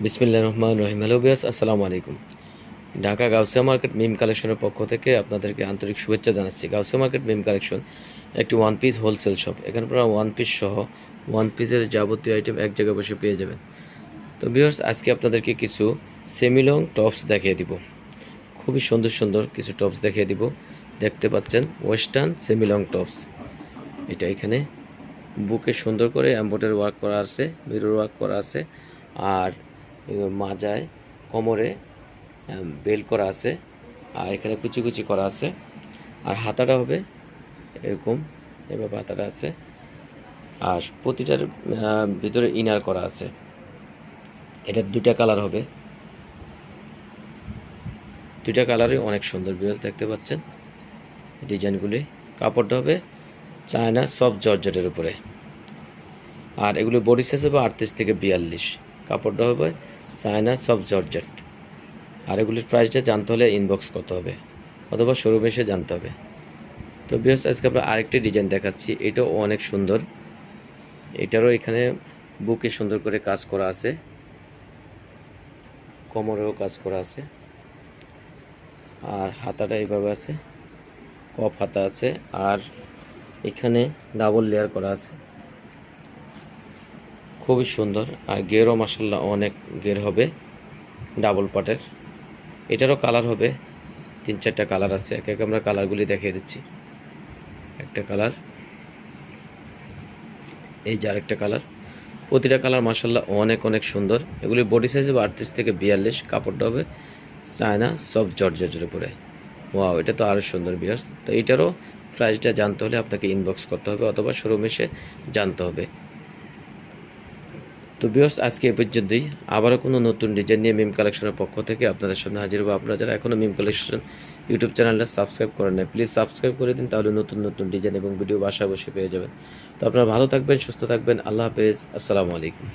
বিসমিল্লাহির রহমানির রহিম। Hello viewers, আসসালামু আলাইকুম। ঢাকা গাউসিয়া মার্কেট মিম কালেকশনের পক্ষ থেকে আপনাদেরকে আন্তরিক শুভেচ্ছা জানাচ্ছি। গাউসিয়া মার্কেট মিম কালেকশন একটি ওয়ান পিস হোলসেল শপ। এখানে আপনারা ওয়ান পিস সহ ওয়ান পিসের যাবতীয় আইটেম এক জায়গায় বসে পেয়ে যাবেন। তো ভিউয়ার্স, আজকে আপনাদেরকে কিছু সেমি লং টপস দেখিয়ে দিব। খুবই সুন্দর সুন্দর কিছু টপস দেখিয়ে দিব। দেখতে পাচ্ছেন ওয়েস্টার্ন সেমি লং টপস। এটা এখানে বুকে সুন্দর করে এমব্রয়ডারি ওয়ার্ক করা আছে, মিরর ওয়ার্ক করা আছে, আর মাজায় কোমরে বেল্ট করা আছে, আর এখানে কুচি কুচি করা আছে। আর হাতাটা হবে এরকম, এভাবে হাতাটা আছে, আর প্রতিটার ভিতরে ইনার করা আছে। এটার দুইটা কালার হবে, দুইটা কালারই অনেক সুন্দর। ভিউয়ার্স দেখতে পাচ্ছেন ডিজাইনগুলি। কাপড়টা হবে চায়না সফট জর্জেটের উপরে, আর এগুলো বডি সাইজ হবে 38 থেকে 42। কাপড়টা হবে চায়না সফট জর্জেট। আর এগুলির প্রাইসটা জানতে হলে ইনবক্স করতে হবে অথবা শোরুমে এসে জানতে হবে। তো ভিউয়ার্স, আজকে আমরা আরেকটি ডিজাইন দেখাচ্ছি। এটাও অনেক সুন্দর। এটারও এখানে বুকে সুন্দর করে কাজ করা আছে, কোমরেও কাজ করা আছে, আর হাতাটা এইভাবে আছে, কপ হাতা আছে, আর এখানে ডাবল লেয়ার করা আছে। খুবই সুন্দর। আর গেরও মাসাল্লাহ অনেক গের হবে ডাবল পাটের। এটারও কালার হবে 3-4টা কালার আছে। একে একে আমরা কালারগুলি দেখিয়ে দিচ্ছি। একটা কালার, এই যে আরেকটা কালার। প্রতিটা কালার মাসাল্লাহ অনেক অনেক সুন্দর। এগুলি বডি সাইজ হবে 38 থেকে 42। কাপড়টা হবে চায়না সফট জর্জেটের উপরে। ওয়াও, এটা তো আরও সুন্দর ভিউয়ার্স। তো এটারও প্রাইসটা জানতে হলে আপনাকে ইনবক্স করতে হবে অথবা শোরুমে এসে জানতে হবে। তো ভিউয়ার্স, আজকে এ পর্যন্তই। আবারও কোনো নতুন ডিজাইন নিয়ে মিম কালেকশনের পক্ষ থেকে আপনাদের সামনে হাজির হবো। আপনারা যারা এখনও মিম কালেকশন ইউটিউব চ্যানেলটা সাবস্ক্রাইব করেন না, প্লিজ সাবস্ক্রাইব করে দিন, তাহলে নতুন নতুন ডিজাইন এবং ভিডিও বাসায় বসে পেয়ে যাবেন। তো আপনারা ভালো থাকবেন, সুস্থ থাকবেন। আল্লাহ হাফেজ, আসসালামু আলাইকুম।